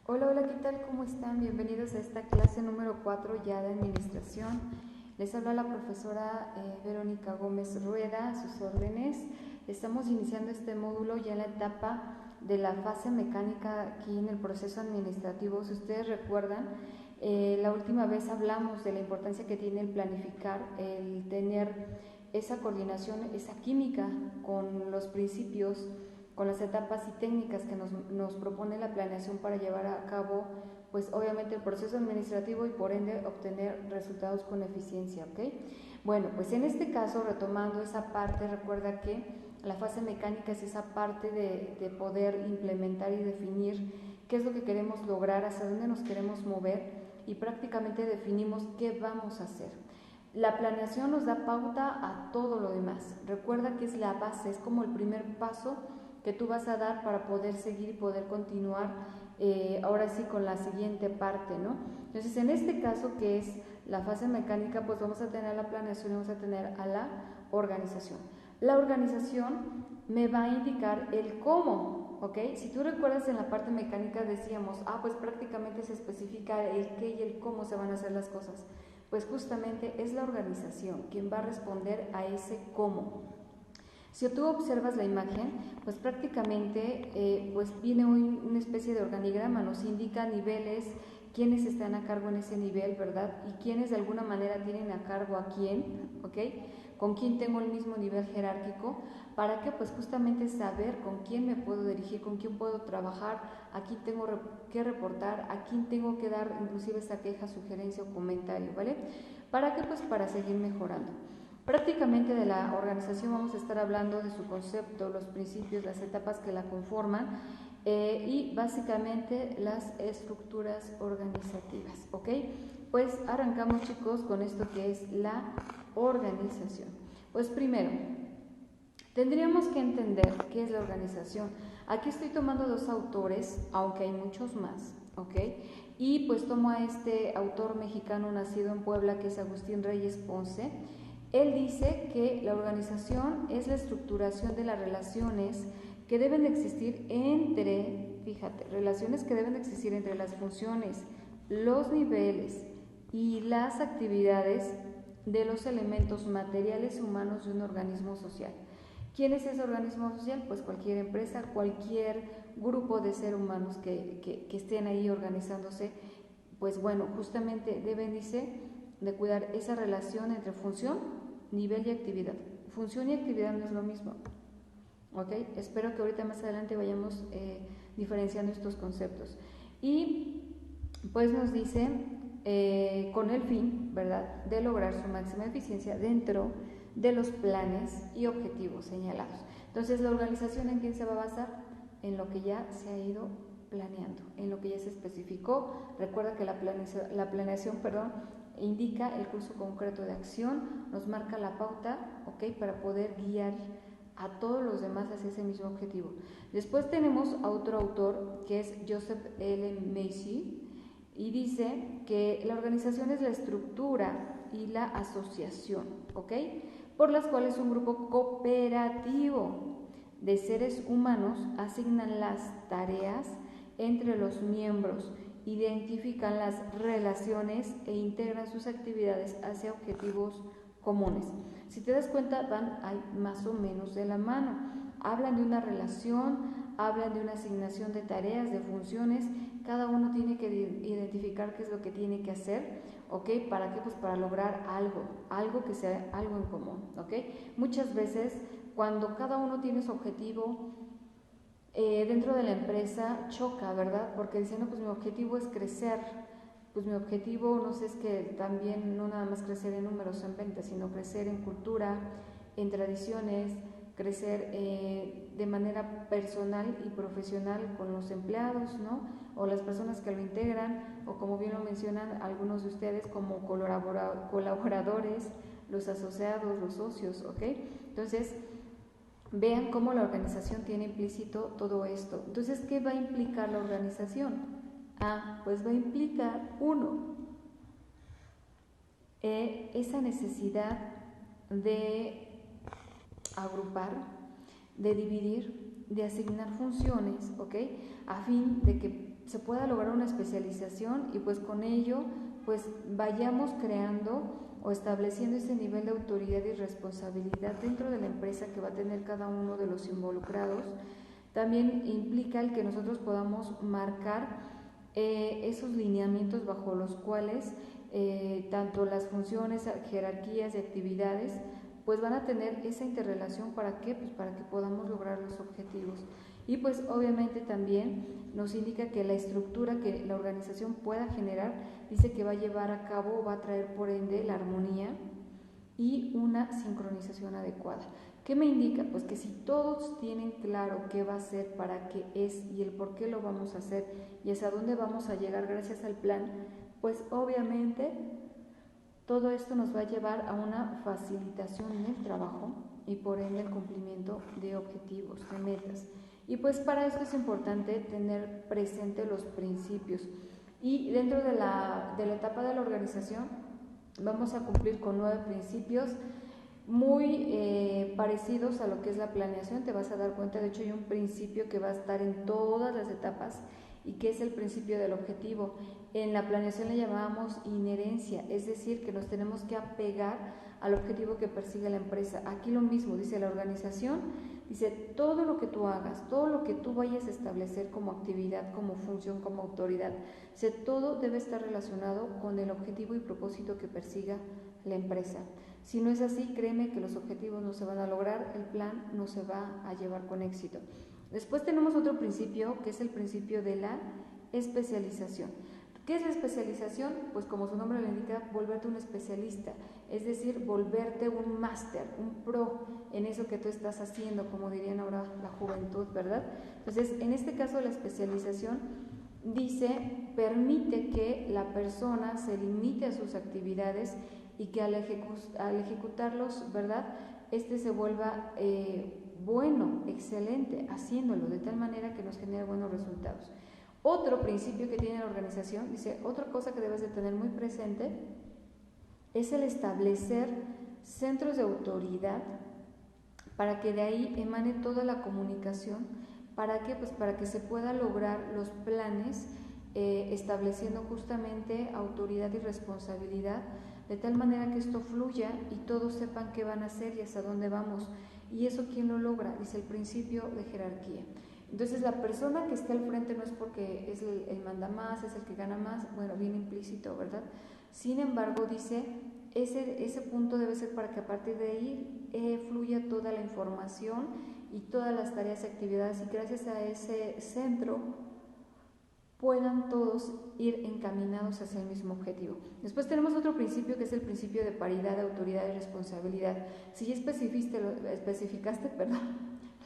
Hola, hola, ¿qué tal? ¿Cómo están? Bienvenidos a esta clase número 4 ya de administración. Les habla la profesora Verónica Gómez Rueda, a sus órdenes. Estamos iniciando este módulo ya en la etapa de la fase mecánica aquí en el proceso administrativo. Si ustedes recuerdan, la última vez hablamos de la importancia que tiene el planificar, el tener esa coordinación, esa química con los principios, con las etapas y técnicas que nos propone la planeación para llevar a cabo, pues obviamente el proceso administrativo y por ende obtener resultados con eficiencia, ¿ok? Bueno, pues en este caso, retomando esa parte, recuerda que la fase mecánica es esa parte de poder implementar y definir qué es lo que queremos lograr, hacia dónde nos queremos mover y prácticamente definimos qué vamos a hacer. La planeación nos da pauta a todo lo demás. Recuerda que es la base, es como el primer paso que tú vas a dar para poder seguir y poder continuar ahora sí con la siguiente parte, ¿no? Entonces, en este caso que es la fase mecánica, pues vamos a tener la planeación y vamos a tener a la organización. La organización me va a indicar el cómo, ¿ok? Si tú recuerdas, en la parte mecánica decíamos, pues prácticamente se especifica el qué y el cómo se van a hacer las cosas. Pues justamente es la organización quien va a responder a ese cómo. Si tú observas la imagen, pues prácticamente pues viene una especie de organigrama, nos indica niveles, quiénes están a cargo en ese nivel, ¿verdad? Y quiénes de alguna manera tienen a cargo a quién, ¿ok? Con quién tengo el mismo nivel jerárquico, para que pues justamente saber con quién me puedo dirigir, con quién puedo trabajar, a quién tengo que reportar, a quién tengo que dar inclusive esa queja, sugerencia o comentario, ¿vale? ¿Para qué? Pues para seguir mejorando. Prácticamente de la organización vamos a estar hablando de su concepto, los principios, las etapas que la conforman y básicamente las estructuras organizativas, ¿ok? Pues arrancamos, chicos, con esto que es la organización. Pues primero, tendríamos que entender qué es la organización. Aquí estoy tomando dos autores, aunque hay muchos más, ¿ok? Y pues tomo a este autor mexicano nacido en Puebla, que es Agustín Reyes Ponce. Él dice que la organización es la estructuración de las relaciones que deben existir relaciones que deben existir entre las funciones, los niveles y las actividades de los elementos materiales humanos de un organismo social. ¿Quién es ese organismo social? Pues cualquier empresa, cualquier grupo de seres humanos que estén ahí organizándose, pues bueno, justamente deben, dice, de cuidar esa relación entre función, nivel y actividad. Función y actividad no es lo mismo, ¿ok? Espero que ahorita más adelante vayamos diferenciando estos conceptos. Y pues nos dice, con el fin, ¿verdad?, de lograr su máxima eficiencia dentro de los planes y objetivos señalados. Entonces, ¿la organización en quién se va a basar? En lo que ya se ha ido planeando, en lo que ya se especificó. Recuerda que la planeación, indica el curso concreto de acción, nos marca la pauta, ¿ok?, para poder guiar a todos los demás hacia ese mismo objetivo. Después tenemos a otro autor que es Joseph L. Macy, y dice que la organización es la estructura y la asociación, ¿ok?, por las cuales un grupo cooperativo de seres humanos asignan las tareas entre los miembros, identifican las relaciones e integran sus actividades hacia objetivos comunes. Si te das cuenta, van ahí más o menos de la mano. Hablan de una relación, hablan de una asignación de tareas, de funciones. Cada uno tiene que identificar qué es lo que tiene que hacer, ¿ok? ¿Para qué? Pues para lograr algo que sea algo en común, ¿ok? Muchas veces, cuando cada uno tiene su objetivo dentro de la empresa, choca, ¿verdad? Porque dicen, no, pues mi objetivo es crecer. Pues mi objetivo, no sé, es que también no nada más crecer en números, en ventas, sino crecer en cultura, en tradiciones, crecer de manera personal y profesional con los empleados, ¿no? O las personas que lo integran, o como bien lo mencionan algunos de ustedes, como colaboradores, los asociados, los socios, ¿ok? Entonces, vean cómo la organización tiene implícito todo esto. Entonces, ¿qué va a implicar la organización? Pues va a implicar, uno, esa necesidad de agrupar, de dividir, de asignar funciones, ¿ok?, a fin de que se pueda lograr una especialización y pues con ello pues vayamos creando o estableciendo ese nivel de autoridad y responsabilidad dentro de la empresa que va a tener cada uno de los involucrados. También implica el que nosotros podamos marcar esos lineamientos bajo los cuales tanto las funciones, jerarquías y actividades pues van a tener esa interrelación. ¿Para qué? Pues para que podamos lograr los objetivos. Y pues obviamente también nos indica que la estructura que la organización pueda generar, dice que va a llevar a cabo, va a traer por ende la armonía y una sincronización adecuada. ¿Qué me indica? Pues que si todos tienen claro qué va a ser, para qué es y el por qué lo vamos a hacer y hacia dónde vamos a llegar gracias al plan, pues obviamente todo esto nos va a llevar a una facilitación en el trabajo y por ende el cumplimiento de objetivos, de metas. Y pues para esto es importante tener presente los principios. Y dentro de la etapa de la organización vamos a cumplir con 9 principios muy parecidos a lo que es la planeación. Te vas a dar cuenta, de hecho hay un principio que va a estar en todas las etapas y que es el principio del objetivo. En la planeación le llamábamos inherencia, es decir, que nos tenemos que apegar al objetivo que persigue la empresa. Aquí lo mismo, dice la organización, dice todo lo que tú hagas, todo lo que tú vayas a establecer como actividad, como función, como autoridad, dice, todo debe estar relacionado con el objetivo y propósito que persiga la empresa. Si no es así, créeme que los objetivos no se van a lograr, el plan no se va a llevar con éxito. Después tenemos otro principio, que es el principio de la especialización. ¿Qué es la especialización? Pues como su nombre lo indica, volverte un especialista, es decir, volverte un máster, un pro en eso que tú estás haciendo, como dirían ahora la juventud, ¿verdad? Entonces, en este caso la especialización dice, permite que la persona se limite a sus actividades y que al ejecutarlos, ¿verdad?, se vuelva bueno, excelente, haciéndolo de tal manera que nos genere buenos resultados. Otro principio que tiene la organización, dice, otra cosa que debes de tener muy presente es el establecer centros de autoridad para que de ahí emane toda la comunicación. ¿Para qué? Pues para que se pueda lograr los planes estableciendo justamente autoridad y responsabilidad, de tal manera que esto fluya y todos sepan qué van a hacer y hasta dónde vamos. ¿Y eso quién lo logra? Dice el principio de jerarquía. Entonces la persona que está al frente no es porque es el manda más, es el que gana más, bueno, bien implícito, ¿verdad? Sin embargo, dice, ese punto debe ser para que a partir de ahí fluya toda la información y todas las tareas y actividades, y gracias a ese centro puedan todos ir encaminados hacia el mismo objetivo. Después tenemos otro principio que es el principio de paridad, de autoridad y responsabilidad. Si ya especificaste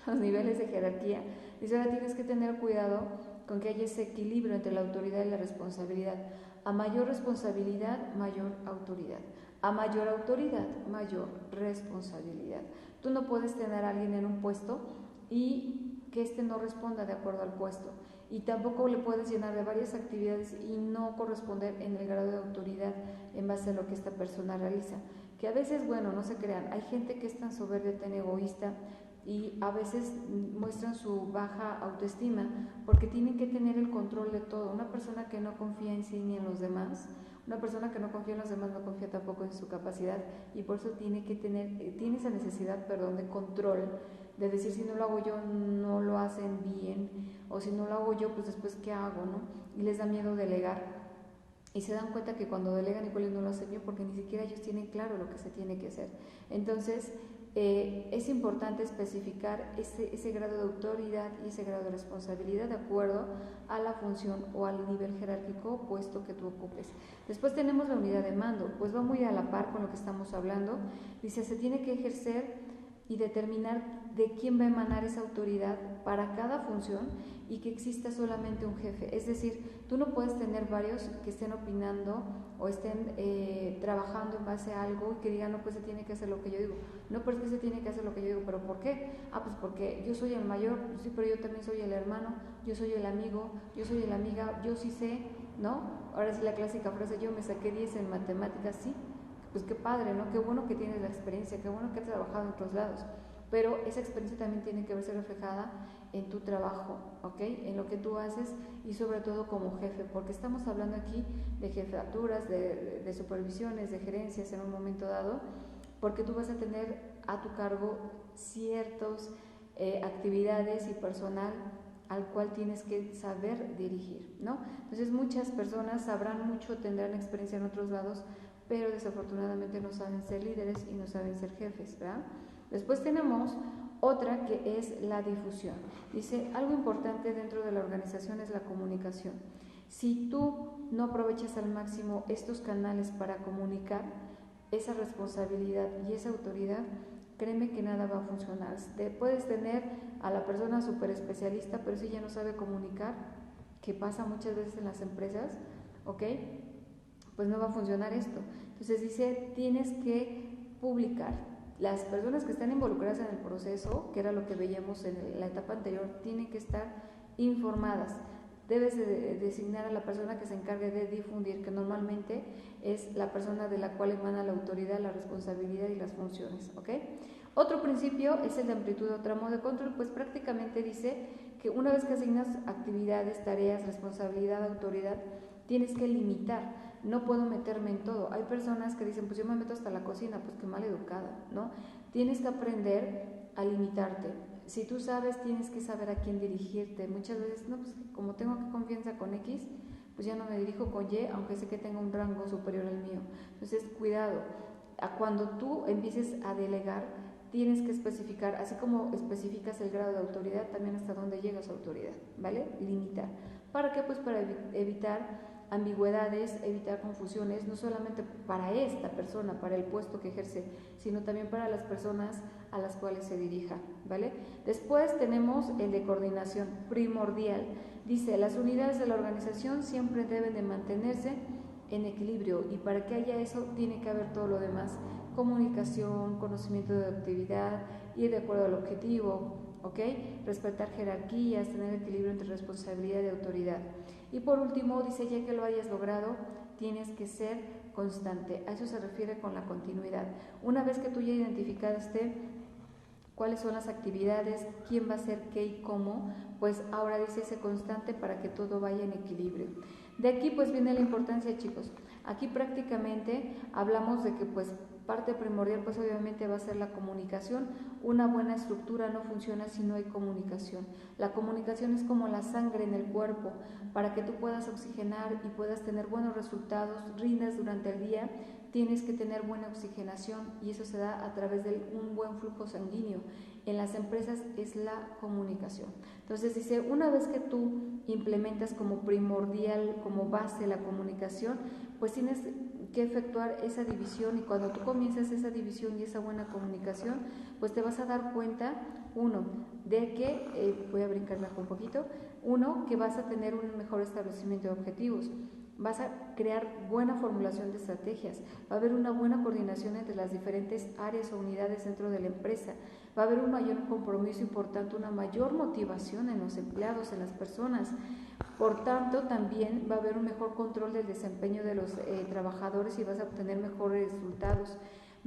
los niveles de jerarquía, dice, ahora tienes que tener cuidado con que haya ese equilibrio entre la autoridad y la responsabilidad. A mayor responsabilidad, mayor autoridad. A mayor autoridad, mayor responsabilidad. Tú no puedes tener a alguien en un puesto y que éste no responda de acuerdo al puesto. Y tampoco le puedes llenar de varias actividades y no corresponder en el grado de autoridad en base a lo que esta persona realiza. Que a veces, bueno, no se crean, hay gente que es tan soberbia, tan egoísta, y a veces muestran su baja autoestima porque tienen que tener el control de todo. Una persona que no confía en sí ni en los demás, una persona que no confía en los demás no confía tampoco en su capacidad, y por eso tiene esa necesidad, de control, de decir, si no lo hago yo no lo hacen bien, o si no lo hago yo pues después qué hago, ¿no? Y les da miedo delegar, y se dan cuenta que cuando delegan igual no lo hacen bien porque ni siquiera ellos tienen claro lo que se tiene que hacer. Entonces es importante especificar ese grado de autoridad y ese grado de responsabilidad de acuerdo a la función o al nivel jerárquico o puesto que tú ocupes. Después tenemos la unidad de mando, pues va muy a la par con lo que estamos hablando. Dice, se tiene que ejercer y determinar de quién va a emanar esa autoridad para cada función y que exista solamente un jefe. Es decir, tú no puedes tener varios que estén opinando o estén trabajando en base a algo y que digan, no, pues se tiene que hacer lo que yo digo. No, pero es que se tiene que hacer lo que yo digo. ¿Pero por qué? Ah, pues porque yo soy el mayor, sí, pero yo también soy el hermano, yo soy el amigo, yo soy la amiga, yo sí sé, ¿no? Ahora sí la clásica frase, yo me saqué 10 en matemáticas, sí. Pues qué padre, ¿no? Qué bueno que tienes la experiencia, qué bueno que has trabajado en otros lados, pero esa experiencia también tiene que verse reflejada en tu trabajo, ¿ok? En lo que tú haces y sobre todo como jefe, porque estamos hablando aquí de jefaturas, de supervisiones, de gerencias en un momento dado, porque tú vas a tener a tu cargo ciertas actividades y personal al cual tienes que saber dirigir, ¿no? Entonces muchas personas sabrán mucho, tendrán experiencia en otros lados, pero desafortunadamente no saben ser líderes y no saben ser jefes, ¿verdad? Después tenemos otra que es la difusión. Dice, algo importante dentro de la organización es la comunicación. Si tú no aprovechas al máximo estos canales para comunicar, esa responsabilidad y esa autoridad, créeme que nada va a funcionar. Puedes tener a la persona súper especialista, pero si ella no sabe comunicar, que pasa muchas veces en las empresas, ¿ok? Pues no va a funcionar esto. Entonces dice, tienes que publicar. Las personas que están involucradas en el proceso, que era lo que veíamos en la etapa anterior, tienen que estar informadas. Debes de designar a la persona que se encargue de difundir, que normalmente es la persona de la cual emana la autoridad, la responsabilidad y las funciones, ¿ok? Otro principio es el de amplitud o tramo de control, pues prácticamente dice que una vez que asignas actividades, tareas, responsabilidad, autoridad, tienes que limitar. No puedo meterme en todo. Hay personas que dicen, pues yo me meto hasta la cocina, pues qué mal educada, ¿no? Tienes que aprender a limitarte. Si tú sabes, tienes que saber a quién dirigirte. Muchas veces, no, pues como tengo confianza con X, pues ya no me dirijo con Y, aunque sé que tenga un rango superior al mío. Entonces, cuidado. Cuando tú empieces a delegar, tienes que especificar, así como especificas el grado de autoridad, también hasta dónde llega su autoridad, ¿vale? Limitar. ¿Para qué? Pues para evitar ambigüedades, evitar confusiones, no solamente para esta persona, para el puesto que ejerce, sino también para las personas a las cuales se dirija, ¿vale? Después tenemos el de coordinación, primordial. Dice, las unidades de la organización siempre deben de mantenerse en equilibrio y para que haya eso tiene que haber todo lo demás, comunicación, conocimiento de actividad, ir de acuerdo al objetivo, ¿ok? Respetar jerarquías, tener equilibrio entre responsabilidad y autoridad. Y por último, dice, ya que lo hayas logrado, tienes que ser constante. A eso se refiere con la continuidad. Una vez que tú ya identificaste cuáles son las actividades, quién va a hacer qué y cómo, pues ahora dice, sé constante para que todo vaya en equilibrio. De aquí pues viene la importancia, chicos. Aquí prácticamente hablamos de que pues parte primordial pues obviamente va a ser la comunicación. Una buena estructura no funciona si no hay comunicación. La comunicación es como la sangre en el cuerpo. Para que tú puedas oxigenar y puedas tener buenos resultados, rindas durante el día, tienes que tener buena oxigenación y eso se da a través de un buen flujo sanguíneo. En las empresas es la comunicación. Entonces dice, una vez que tú implementas como primordial, como base la comunicación, pues tienes que efectuar esa división y cuando tú comienzas esa división y esa buena comunicación, pues te vas a dar cuenta, uno, de que, voy a brincarme un poquito, uno, que vas a tener un mejor establecimiento de objetivos, vas a crear buena formulación de estrategias, va a haber una buena coordinación entre las diferentes áreas o unidades dentro de la empresa, va a haber un mayor compromiso y por tanto una mayor motivación en los empleados, en las personas. Por tanto, también va a haber un mejor control del desempeño de los trabajadores y vas a obtener mejores resultados.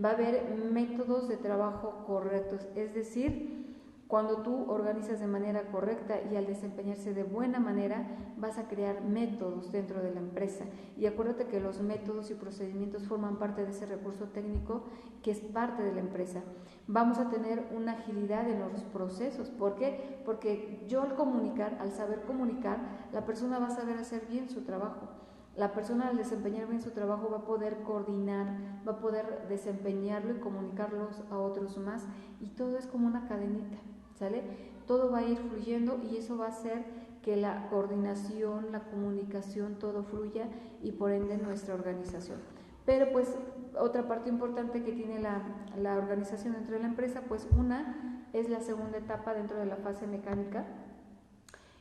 Va a haber métodos de trabajo correctos, es decir, cuando tú organizas de manera correcta y al desempeñarse de buena manera, vas a crear métodos dentro de la empresa. Y acuérdate que los métodos y procedimientos forman parte de ese recurso técnico que es parte de la empresa. Vamos a tener una agilidad en los procesos. ¿Por qué? Porque yo al comunicar, al saber comunicar, la persona va a saber hacer bien su trabajo. La persona al desempeñar bien su trabajo va a poder coordinar, va a poder desempeñarlo y comunicarlos a otros más y todo es como una cadenita, ¿sale? Todo va a ir fluyendo y eso va a hacer que la coordinación, la comunicación, todo fluya y por ende nuestra organización. Pero pues otra parte importante que tiene la organización dentro de la empresa, pues una es la segunda etapa dentro de la fase mecánica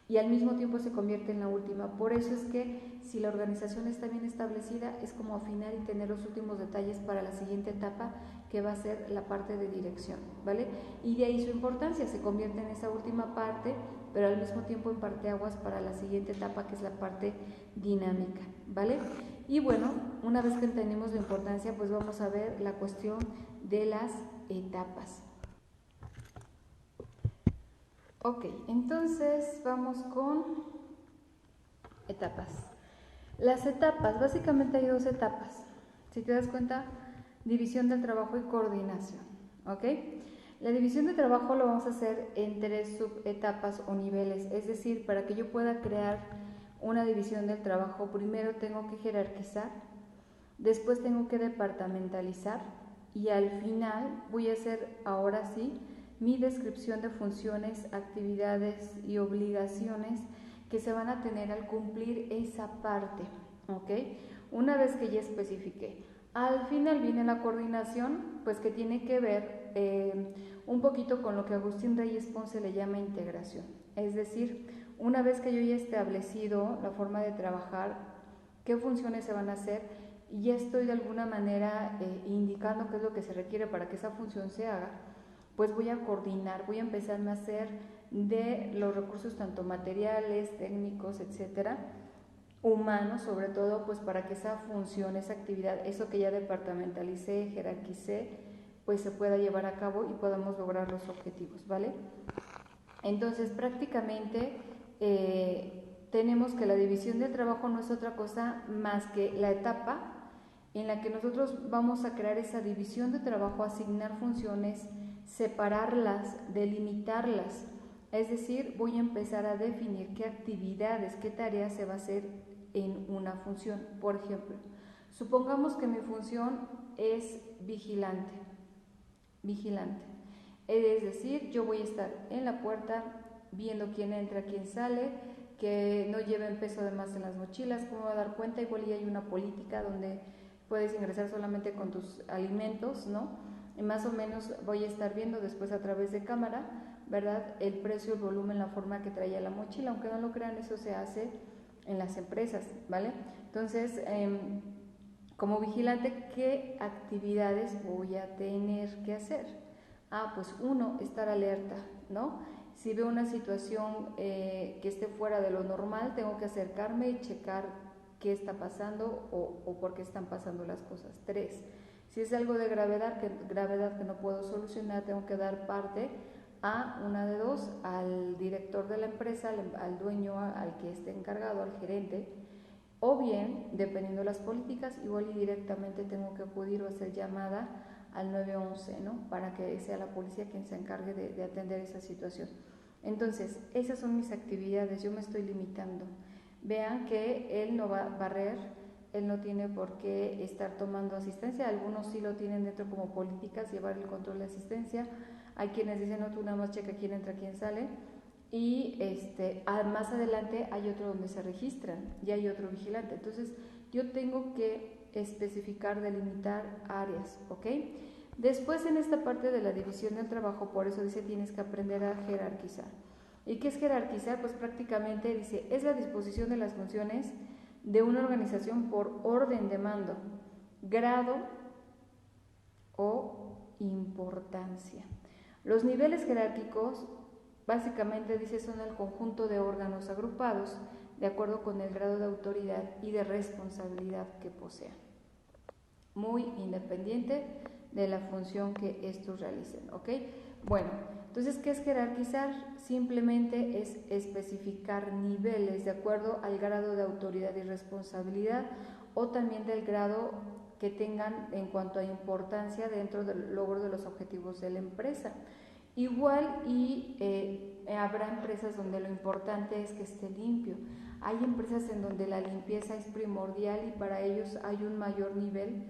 y al mismo tiempo se convierte en la última. Por eso es que si la organización está bien establecida, es como afinar y tener los últimos detalles para la siguiente etapa, que va a ser la parte de dirección, ¿vale? Y de ahí su importancia, se convierte en esa última parte, pero al mismo tiempo en parteaguas para la siguiente etapa, que es la parte dinámica, ¿vale? Y bueno, una vez que entendimos la importancia, pues vamos a ver la cuestión de las etapas. Ok, entonces vamos con etapas. Las etapas, básicamente hay dos etapas. Si te das cuenta, división del trabajo y coordinación. ¿Ok? La división de trabajo lo vamos a hacer en 3 subetapas o niveles. Es decir, para que yo pueda crear una división del trabajo, primero tengo que jerarquizar, después tengo que departamentalizar y al final voy a hacer, ahora sí, mi descripción de funciones, actividades y obligaciones que se van a tener al cumplir esa parte, ¿ok? Una vez que ya especifiqué. Al final viene la coordinación, pues que tiene que ver un poquito con lo que Agustín Reyes Ponce le llama integración. Es decir, una vez que yo ya he establecido la forma de trabajar, qué funciones se van a hacer, y ya estoy de alguna manera indicando qué es lo que se requiere para que esa función se haga, pues voy a coordinar, voy a empezarme a hacer de los recursos tanto materiales, técnicos, etcétera, humanos sobre todo, pues para que esa función, esa actividad, eso que ya departamentalicé, jerarquicé, pues se pueda llevar a cabo y podamos lograr los objetivos, ¿vale? Entonces prácticamente tenemos que la división del trabajo no es otra cosa más que la etapa en la que nosotros vamos a crear esa división de trabajo, asignar funciones, separarlas, delimitarlas. Es decir, voy a empezar a definir qué actividades, qué tareas se va a hacer en una función. Por ejemplo, supongamos que mi función es vigilante. Es decir, yo voy a estar en la puerta viendo quién entra, quién sale, que no lleven peso de más en las mochilas, cómo va a dar cuenta. Igual ya hay una política donde puedes ingresar solamente con tus alimentos, ¿no? Y más o menos voy a estar viendo después a través de cámara, ¿verdad? El precio, el volumen, la forma que traía la mochila. Aunque no lo crean, eso se hace en las empresas, ¿vale? Entonces, como vigilante, ¿qué actividades voy a tener que hacer? Pues uno, estar alerta, ¿no? Si veo una situación que esté fuera de lo normal, tengo que acercarme y checar qué está pasando o por qué están pasando las cosas. 3, si es algo de gravedad que no puedo solucionar, tengo que dar parte a una de dos, al director de la empresa, al dueño, al que esté encargado, al gerente, o bien, dependiendo de las políticas, igual y directamente tengo que acudir o hacer llamada al 911, ¿no? Para que sea la policía quien se encargue de atender esa situación. Entonces, esas son mis actividades, yo me estoy limitando. Vean que él no va a barrer, él no tiene por qué estar tomando asistencia, algunos sí lo tienen dentro como políticas, llevar el control de asistencia. Hay quienes dicen, no, tú nada más checa quién entra, quién sale. Y más adelante hay otro donde se registran y hay otro vigilante. Entonces, yo tengo que especificar, delimitar áreas, ¿ok? Después, en esta parte de la división del trabajo, por eso dice, tienes que aprender a jerarquizar. ¿Y qué es jerarquizar? Pues prácticamente dice, es la disposición de las funciones de una organización por orden de mando, grado o importancia. Los niveles jerárquicos, básicamente dice, son el conjunto de órganos agrupados de acuerdo con el grado de autoridad y de responsabilidad que posean, muy independiente de la función que estos realicen, ¿ok? Bueno, entonces, ¿qué es jerarquizar? Simplemente es especificar niveles de acuerdo al grado de autoridad y responsabilidad o también del grado que tengan en cuanto a importancia dentro del logro de los objetivos de la empresa. Igual habrá empresas donde lo importante es que esté limpio. Hay empresas en donde la limpieza es primordial y para ellos hay un mayor nivel,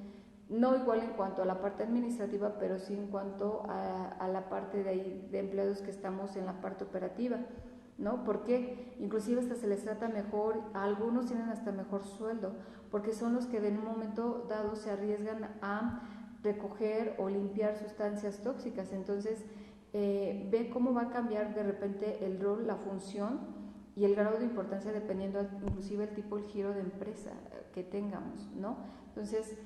no igual en cuanto a la parte administrativa, pero sí en cuanto a la parte de empleados que estamos en la parte operativa, ¿no? Porque inclusive hasta se les trata mejor, algunos tienen hasta mejor sueldo, porque son los que en un momento dado se arriesgan a recoger o limpiar sustancias tóxicas. Entonces, ve cómo va a cambiar de repente el rol, la función y el grado de importancia dependiendo inclusive el tipo, el giro de empresa que tengamos, ¿no? Entonces,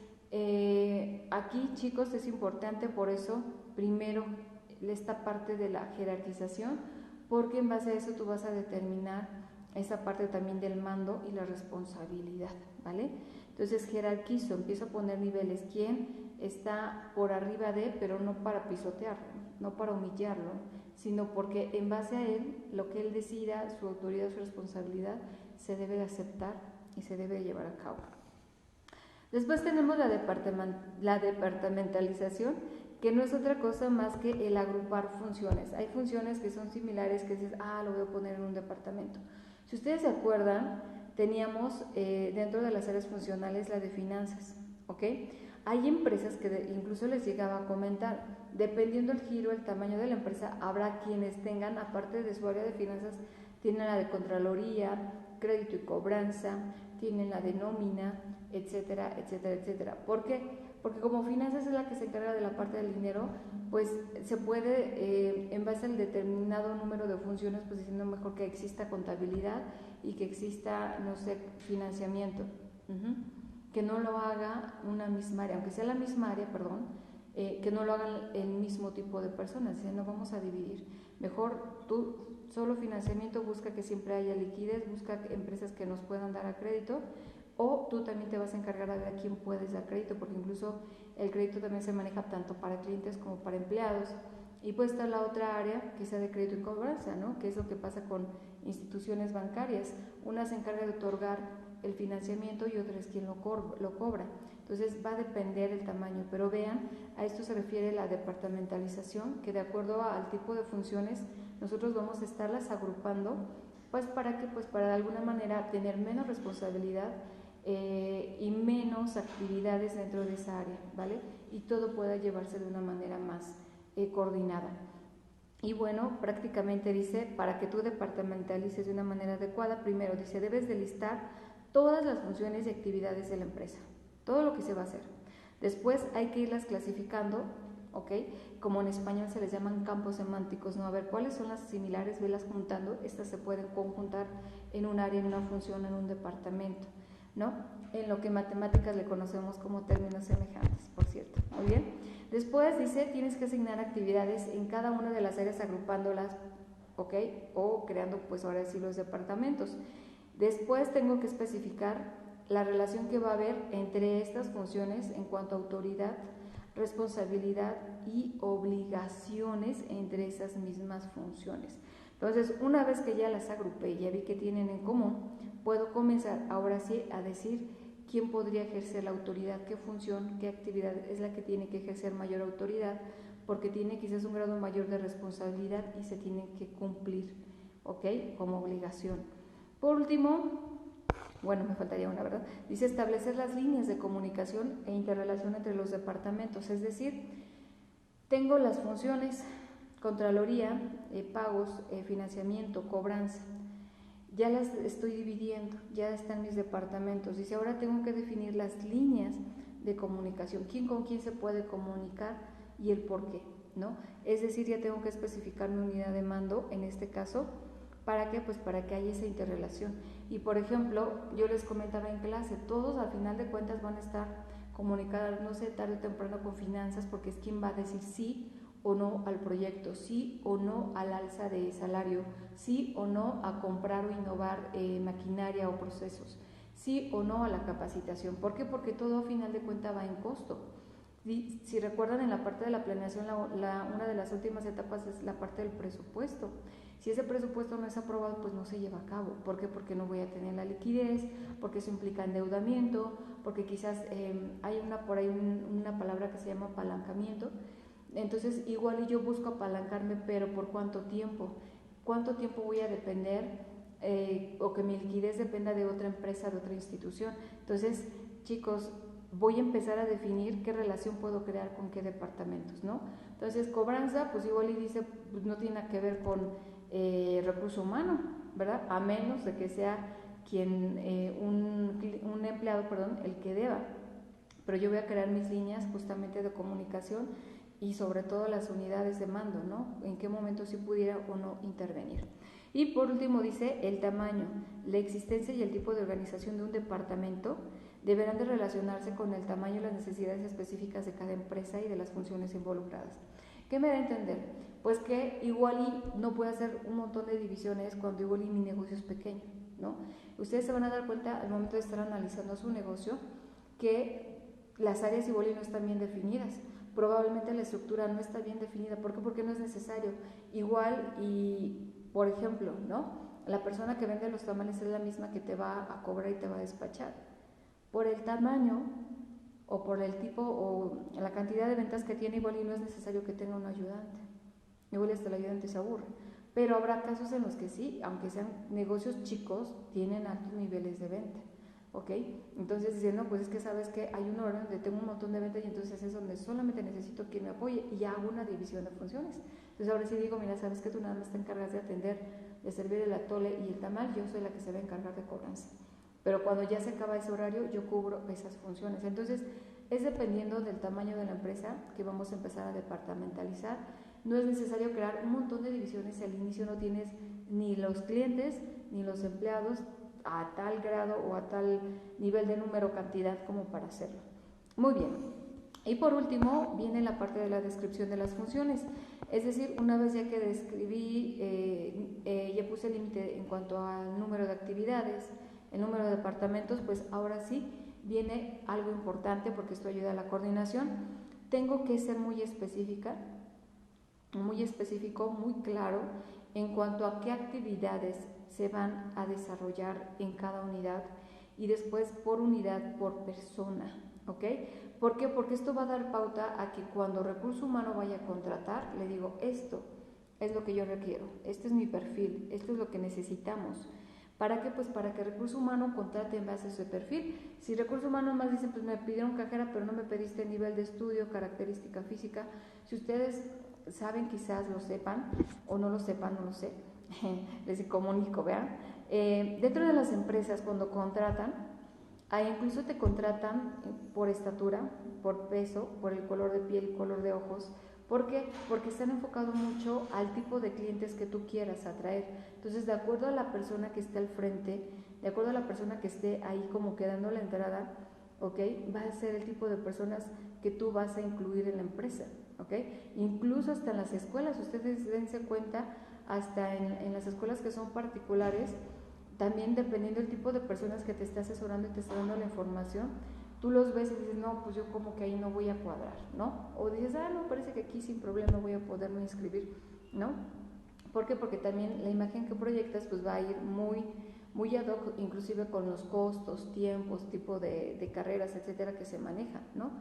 aquí, chicos, es importante por eso primero esta parte de la jerarquización, porque en base a eso tú vas a determinar esa parte también del mando y la responsabilidad, ¿vale? Entonces jerarquizo, empiezo a poner niveles, quién está por arriba de, pero no para pisotearlo, no para humillarlo, sino porque en base a él, lo que él decida, su autoridad, su responsabilidad, se debe de aceptar y se debe de llevar a cabo. Después tenemos la departamentalización, que no es otra cosa más que el agrupar funciones. Hay funciones que son similares, que dices, lo voy a poner en un departamento. Si ustedes se acuerdan, teníamos dentro de las áreas funcionales la de finanzas, ¿ok? Hay empresas que incluso les llegaba a comentar, dependiendo del giro, el tamaño de la empresa, habrá quienes tengan, aparte de su área de finanzas, tienen la de Contraloría, crédito y cobranza, tienen la de nómina, etcétera, etcétera, etcétera. ¿Por qué? Porque como finanzas es la que se encarga de la parte del dinero, pues se puede, en base al determinado número de funciones, pues diciendo mejor que exista contabilidad y que exista, no sé, financiamiento. Que no lo haga una misma área, aunque sea la misma área, que no lo hagan el mismo tipo de personas, no vamos a dividir. Mejor tú, solo financiamiento, busca que siempre haya liquidez, busca empresas que nos puedan dar a crédito, o tú también te vas a encargar de ver a quién puedes dar crédito, porque incluso el crédito también se maneja tanto para clientes como para empleados. Y puede estar la otra área que sea de crédito y cobranza, ¿no? Que es lo que pasa con instituciones bancarias. Una se encarga de otorgar el financiamiento y otra es quien lo cobra. Entonces va a depender el tamaño, pero vean, a esto se refiere la departamentalización, que de acuerdo al tipo de funciones nosotros vamos a estarlas agrupando, pues para que, pues para de alguna manera tener menos responsabilidad y menos actividades dentro de esa área, ¿vale? Y todo pueda llevarse de una manera más coordinada. Y bueno, prácticamente dice, para que tú departamentalices de una manera adecuada, primero dice, debes de listar todas las funciones y actividades de la empresa, todo lo que se va a hacer. Después hay que irlas clasificando, ¿ok? Como en español se les llaman campos semánticos, ¿no? A ver, ¿cuáles son las similares? Velas juntando, estas se pueden conjuntar en un área, en una función, en un departamento, ¿no? En lo que en matemáticas le conocemos como términos semejantes, por cierto. Muy bien. Después dice, tienes que asignar actividades en cada una de las áreas agrupándolas, ¿ok? O creando, pues ahora sí, los departamentos. Después tengo que especificar la relación que va a haber entre estas funciones en cuanto a autoridad, responsabilidad y obligaciones entre esas mismas funciones. Entonces, una vez que ya las agrupé y ya vi que tienen en común, puedo comenzar ahora sí a decir quién podría ejercer la autoridad, qué función, qué actividad es la que tiene que ejercer mayor autoridad, porque tiene quizás un grado mayor de responsabilidad y se tiene que cumplir, ¿ok? Como obligación. Por último, bueno, me faltaría una, ¿verdad? Dice establecer las líneas de comunicación e interrelación entre los departamentos, es decir, tengo las funciones, Contraloría, pagos, financiamiento, cobranza, ya las estoy dividiendo, ya están mis departamentos. Dice, ahora tengo que definir las líneas de comunicación, quién con quién se puede comunicar y el por qué, ¿no? Es decir, ya tengo que especificar mi unidad de mando, en este caso, ¿para qué? Pues para que haya esa interrelación. Y por ejemplo, yo les comentaba en clase, todos al final de cuentas van a estar comunicados, no sé, tarde o temprano con finanzas, porque es quien va a decir sí o no al proyecto, sí o no al alza de salario, sí o no a comprar o innovar maquinaria o procesos, sí o no a la capacitación. ¿Por qué? Porque todo a final de cuentas va en costo. Si recuerdan, en la parte de la planeación, una de las últimas etapas es la parte del presupuesto. Si ese presupuesto no es aprobado, pues no se lleva a cabo. ¿Por qué? Porque no voy a tener la liquidez, porque eso implica endeudamiento, porque quizás hay por ahí una palabra que se llama apalancamiento. Entonces, igual yo busco apalancarme, pero ¿por cuánto tiempo? ¿Cuánto tiempo voy a depender o que mi liquidez dependa de otra empresa, de otra institución? Entonces, chicos, voy a empezar a definir qué relación puedo crear con qué departamentos, ¿no? Entonces, cobranza, pues igual y dice, pues no tiene nada que ver con recurso humano, ¿verdad? A menos de que sea quien, un empleado, el que deba. Pero yo voy a crear mis líneas justamente de comunicación y sobre todo las unidades de mando, ¿no? En qué momento sí pudiera o no intervenir. Y por último dice el tamaño, la existencia y el tipo de organización de un departamento deberán de relacionarse con el tamaño y las necesidades específicas de cada empresa y de las funciones involucradas. ¿Qué me da a entender? Pues que igual y no puedo hacer un montón de divisiones cuando igual y mi negocio es pequeño, ¿no? Ustedes se van a dar cuenta al momento de estar analizando su negocio que las áreas igual y no están bien definidas. probablemente la estructura no está bien definida. ¿Por qué? Porque no es necesario. Igual, y por ejemplo, ¿no? La persona que vende los tamales es la misma que te va a cobrar y te va a despachar. Por el tamaño o por el tipo o la cantidad de ventas que tiene, igual y no es necesario que tenga un ayudante. Igual hasta el ayudante se aburre. Pero habrá casos en los que sí, aunque sean negocios chicos, tienen altos niveles de venta. ¿Ok? Entonces dicen, no, pues es que sabes que hay un orden donde tengo un montón de ventas y entonces es donde solamente necesito quien me apoye y hago una división de funciones. Entonces ahora sí digo, mira, sabes que tú nada más te encargas de atender, de servir el atole y el tamal, yo soy la que se va a encargar de cobranza. Pero cuando ya se acaba ese horario, yo cubro esas funciones. Entonces es dependiendo del tamaño de la empresa que vamos a empezar a departamentalizar. No es necesario crear un montón de divisiones si al inicio no tienes ni los clientes ni los empleados a tal grado o a tal nivel de número o cantidad como para hacerlo. Muy bien. Y por último viene la parte de la descripción de las funciones. Es decir, una vez ya que describí, ya puse el límite en cuanto al número de actividades, el número de departamentos, pues ahora sí viene algo importante porque esto ayuda a la coordinación. Tengo que ser muy específica, muy específico, muy claro en cuanto a qué actividades se van a desarrollar en cada unidad y después por unidad, por persona, ¿ok? ¿Por qué? Porque esto va a dar pauta a que cuando recurso humano vaya a contratar, le digo, esto es lo que yo requiero, este es mi perfil, esto es lo que necesitamos. ¿Para qué? Pues para que recurso humano contrate en base a ese perfil. Si recurso humano más dicen, pues me pidieron cajera, pero no me pediste nivel de estudio, característica física. Si ustedes saben, quizás lo sepan, o no lo sepan, no lo sé, les comunico, vean. Dentro de las empresas, cuando contratan, incluso te contratan por estatura, por peso, por el color de piel, color de ojos. ¿Por qué? Porque están enfocados mucho al tipo de clientes que tú quieras atraer. Entonces, de acuerdo a la persona que esté al frente, de acuerdo a la persona que esté ahí como quedando la entrada, ¿ok? Va a ser el tipo de personas que tú vas a incluir en la empresa, ¿ok? Incluso hasta en las escuelas, ustedes dense cuenta, hasta en las escuelas que son particulares, también dependiendo del tipo de personas que te está asesorando y te está dando la información, tú los ves y dices, no, pues yo como que ahí no voy a cuadrar, ¿no? O dices, no, parece que aquí sin problema voy a poderme inscribir, ¿no? ¿Por qué? Porque también la imagen que proyectas pues va a ir muy ad hoc, inclusive con los costos, tiempos, tipo de carreras, etcétera, que se manejan, ¿no?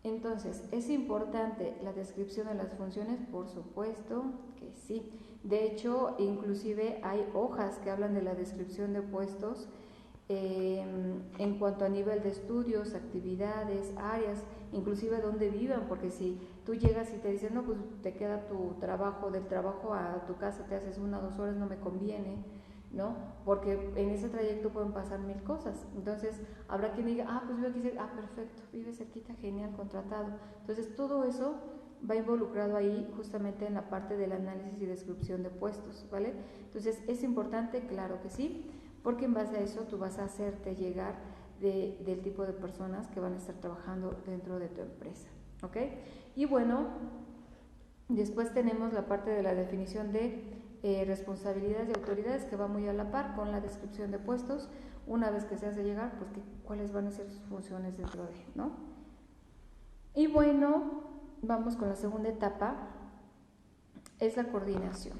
Entonces, ¿es importante la descripción de las funciones? Por supuesto que sí. De hecho, inclusive hay hojas que hablan de la descripción de puestos en cuanto a nivel de estudios, actividades, áreas, inclusive dónde vivan, porque si tú llegas y te dicen, no, pues te queda tu trabajo, del trabajo a tu casa te haces 1 o 2 horas, no me conviene, ¿no? Porque en ese trayecto pueden pasar 1000 cosas. Entonces, habrá quien diga, pues vive aquí cerca, perfecto, vive cerquita, genial, contratado. Entonces, todo eso va involucrado ahí justamente en la parte del análisis y descripción de puestos, ¿vale? Entonces, ¿es importante? Claro que sí, porque en base a eso tú vas a hacerte llegar del tipo de personas que van a estar trabajando dentro de tu empresa, ¿ok? Y bueno, después tenemos la parte de la definición de responsabilidades y autoridades, que va muy a la par con la descripción de puestos. Una vez que se hace llegar, pues cuáles van a ser sus funciones dentro de, ¿no? Y bueno, vamos con la segunda etapa, es la coordinación.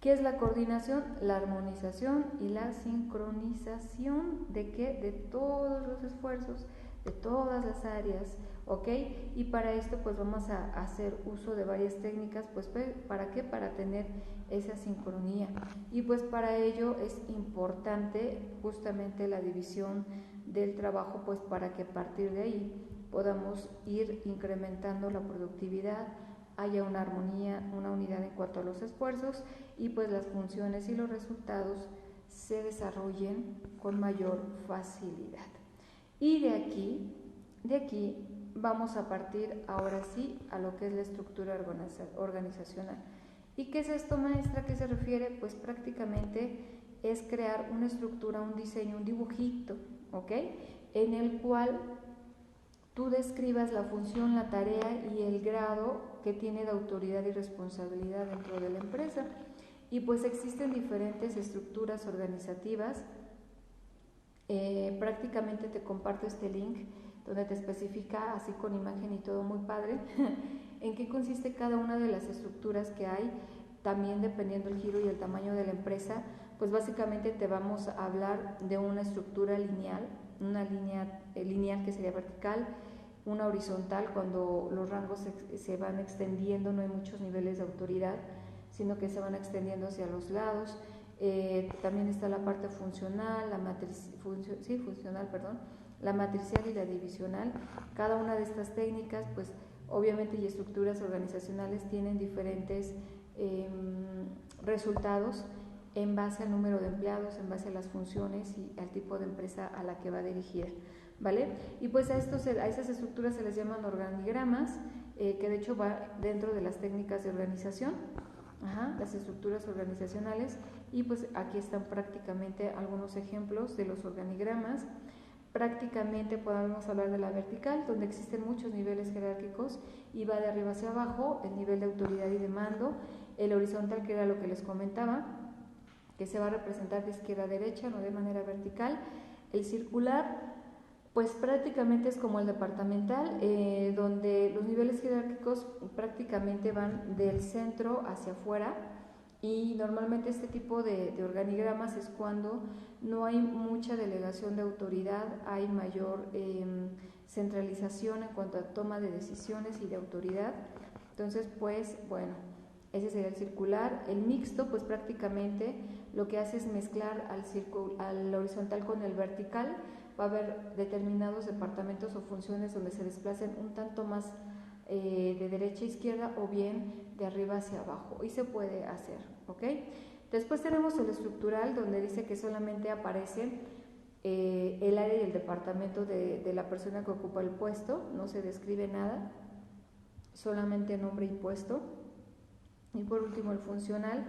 ¿Qué es la coordinación? La armonización y la sincronización de ¿qué? De todos los esfuerzos, de todas las áreas, ¿ok? Y para esto pues vamos a hacer uso de varias técnicas, pues ¿para qué? Para tener esa sincronía. Y pues para ello es importante justamente la división del trabajo, pues para que a partir de ahí podamos ir incrementando la productividad, haya una armonía, una unidad en cuanto a los esfuerzos y pues las funciones y los resultados se desarrollen con mayor facilidad. Y de aquí vamos a partir ahora sí a lo que es la estructura organizacional. ¿Y qué es esto, maestra? ¿A qué se refiere? Pues prácticamente es crear una estructura, un diseño, un dibujito, ¿ok? En el cual tú describas la función, la tarea y el grado que tiene de autoridad y responsabilidad dentro de la empresa. Y pues existen diferentes estructuras organizativas. Prácticamente te comparto este link donde te especifica, así con imagen y todo muy padre, en qué consiste cada una de las estructuras que hay, también dependiendo el giro y el tamaño de la empresa. Pues básicamente te vamos a hablar de una estructura lineal, una línea lineal que sería vertical, una horizontal cuando los rangos se van extendiendo, no hay muchos niveles de autoridad, sino que se van extendiendo hacia los lados. También está la parte funcional, la matricial y la divisional. Cada una de estas técnicas, pues obviamente, y estructuras organizacionales tienen diferentes resultados en base al número de empleados, en base a las funciones y al tipo de empresa a la que va dirigida, ¿vale? Y pues a esas estructuras se les llaman organigramas, que de hecho va dentro de las técnicas de organización, las estructuras organizacionales, y pues aquí están prácticamente algunos ejemplos de los organigramas. Prácticamente podemos hablar de la vertical, donde existen muchos niveles jerárquicos y va de arriba hacia abajo el nivel de autoridad y de mando. El horizontal, que era lo que les comentaba, que se va a representar de izquierda a derecha, no de manera vertical. El circular, pues prácticamente es como el departamental, donde los niveles jerárquicos prácticamente van del centro hacia afuera, y normalmente este tipo de organigramas es cuando no hay mucha delegación de autoridad, hay mayor centralización en cuanto a toma de decisiones y de autoridad. Entonces, pues bueno, ese sería el circular. El mixto, pues prácticamente lo que hace es mezclar al horizontal con el vertical. Va a haber determinados departamentos o funciones donde se desplacen un tanto más de derecha a izquierda o bien de arriba hacia abajo, y se puede hacer, ¿ok? Después tenemos el estructural, donde dice que solamente aparece el área y el departamento de la persona que ocupa el puesto, no se describe nada, solamente nombre y puesto. Y por último el funcional,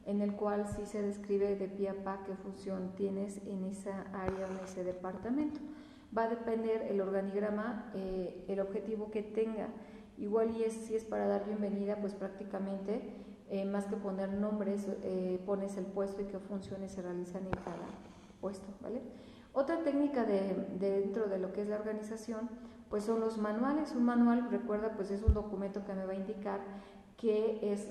en el cual sí se describe de pie a pa qué función tienes en esa área o en ese departamento. Va a depender el organigrama, el objetivo que tenga. Igual si es para dar bienvenida, pues prácticamente más que poner nombres, pones el puesto y qué funciones se realizan en cada puesto, ¿vale? Otra técnica dentro de lo que es la organización, pues son los manuales. Un manual, recuerda, pues es un documento que me va a indicar qué es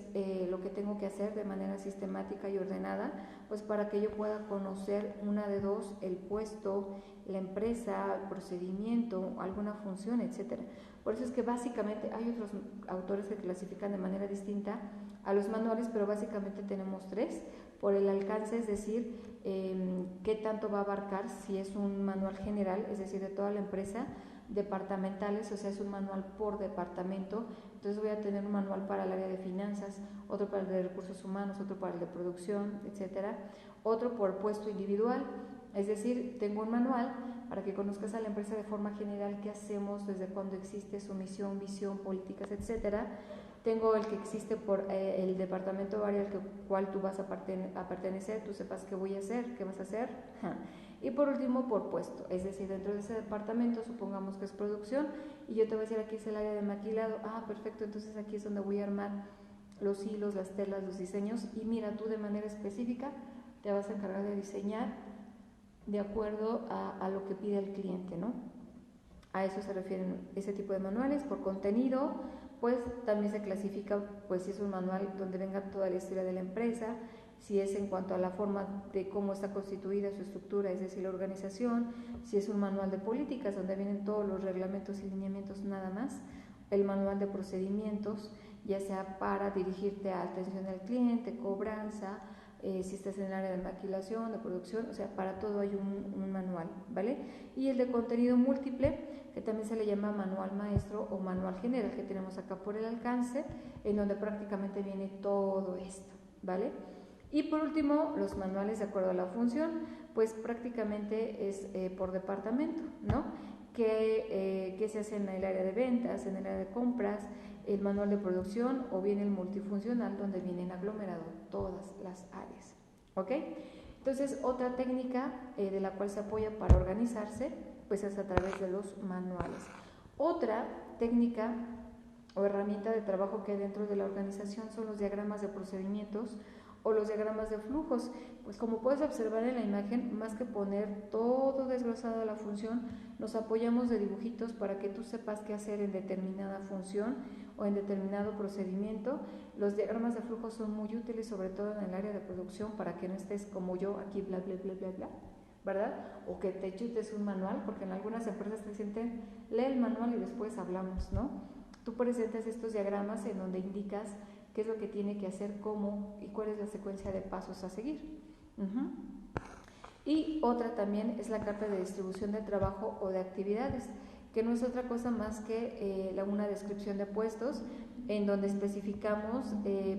lo que tengo que hacer de manera sistemática y ordenada, pues para que yo pueda conocer una de dos, el puesto, la empresa, el procedimiento, alguna función, etcétera. Por eso es que básicamente hay otros autores que clasifican de manera distinta a los manuales, pero básicamente tenemos tres, por el alcance, es decir, qué tanto va a abarcar, si es un manual general, es decir, de toda la empresa, departamentales, o sea, es un manual por departamento. Entonces voy a tener un manual para el área de finanzas, otro para el de recursos humanos, otro para el de producción, etcétera. Otro por puesto individual, es decir, tengo un manual para que conozcas a la empresa de forma general, qué hacemos, desde cuándo existe, su misión, visión, políticas, etcétera. Tengo el que existe por el departamento área al cual tú vas a pertenecer, tú sepas qué voy a hacer, qué vas a hacer. Y por último, por puesto, es decir, dentro de ese departamento, supongamos que es producción, y yo te voy a decir, aquí es el área de maquilado. Perfecto, entonces aquí es donde voy a armar los hilos, las telas, los diseños, y mira, tú de manera específica te vas a encargar de diseñar de acuerdo a lo que pide el cliente, ¿no? A eso se refieren ese tipo de manuales. Por contenido, pues también se clasifica, pues si es un manual donde venga toda la historia de la empresa, si es en cuanto a la forma de cómo está constituida su estructura, es decir, la organización, si es un manual de políticas donde vienen todos los reglamentos y lineamientos nada más, el manual de procedimientos, ya sea para dirigirte a atención al cliente, cobranza, si estás en el área de maquilación, de producción, o sea, para todo hay un manual, ¿vale? Y el de contenido múltiple, que también se le llama manual maestro o manual general, que tenemos acá por el alcance, en donde prácticamente viene todo esto, ¿vale? Y por último, los manuales de acuerdo a la función, pues prácticamente es por departamento, ¿no? ¿Qué se hace en el área de ventas, en el área de compras, el manual de producción o bien el multifuncional, donde vienen aglomerados todas las áreas, ¿ok? Entonces, otra técnica de la cual se apoya para organizarse, pues es a través de los manuales. Otra técnica o herramienta de trabajo que hay dentro de la organización son los diagramas de procedimientos o los diagramas de flujos. Pues como puedes observar en la imagen, más que poner todo desglosado a la función, nos apoyamos de dibujitos para que tú sepas qué hacer en determinada función o en determinado procedimiento. Los diagramas de flujos son muy útiles, sobre todo en el área de producción, para que no estés como yo aquí bla bla bla bla bla, ¿verdad? O que te chutes un manual, porque en algunas empresas te dicen, lee el manual y después hablamos, ¿no? Tú presentas estos diagramas en donde indicas qué es lo que tiene que hacer, cómo y cuál es la secuencia de pasos a seguir. Y otra también es la carta de distribución de trabajo o de actividades, que no es otra cosa más que una descripción de puestos en donde especificamos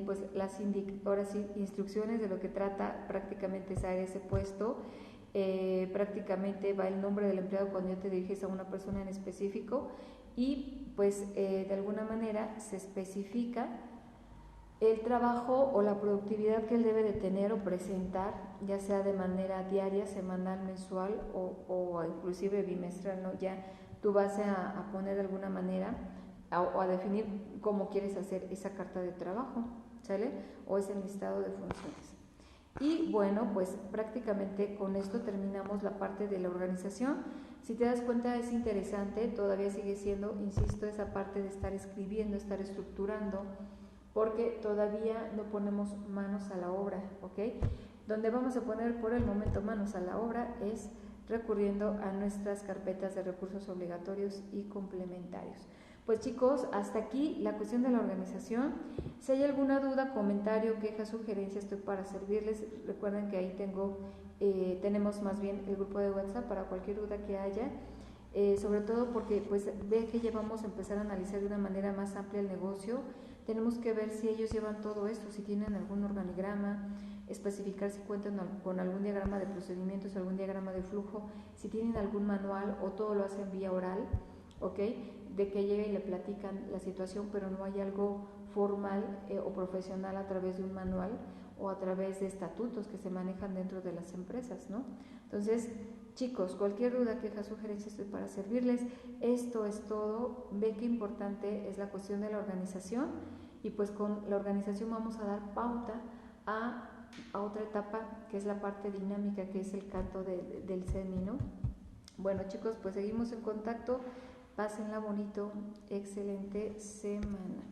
pues las ahora sí, instrucciones de lo que trata prácticamente ese puesto. Prácticamente va el nombre del empleado cuando ya te diriges a una persona en específico y pues de alguna manera se especifica el trabajo o la productividad que él debe de tener o presentar, ya sea de manera diaria, semanal, mensual o inclusive bimestral, ¿no? Ya tú vas a poner de alguna manera o a definir cómo quieres hacer esa carta de trabajo, ¿sale? O ese listado de funciones. Y bueno, pues prácticamente con esto terminamos la parte de la organización. Si te das cuenta es interesante, todavía sigue siendo, insisto, esa parte de estar escribiendo, estar estructurando, porque todavía no ponemos manos a la obra, ¿ok? Donde vamos a poner por el momento manos a la obra es recurriendo a nuestras carpetas de recursos obligatorios y complementarios. Pues chicos, hasta aquí la cuestión de la organización. Si hay alguna duda, comentario, queja, sugerencia, estoy para servirles. Recuerden que ahí tenemos más bien el grupo de WhatsApp para cualquier duda que haya. Sobre todo porque pues ve que ya vamos a empezar a analizar de una manera más amplia el negocio. Tenemos que ver si ellos llevan todo esto, si tienen algún organigrama, especificar si cuentan con algún diagrama de procedimientos, algún diagrama de flujo, si tienen algún manual o todo lo hacen vía oral, ¿ok? De que llegue y le platican la situación, pero no hay algo formal o profesional a través de un manual o a través de estatutos que se manejan dentro de las empresas, ¿no? Entonces, chicos, cualquier duda, queja, sugerencia, estoy para servirles. Esto es todo. Ve qué importante es la cuestión de la organización y pues con la organización vamos a dar pauta a otra etapa que es la parte dinámica, que es el canto del semi, ¿no? Bueno chicos, pues seguimos en contacto. Pásenla bonito. Excelente semana.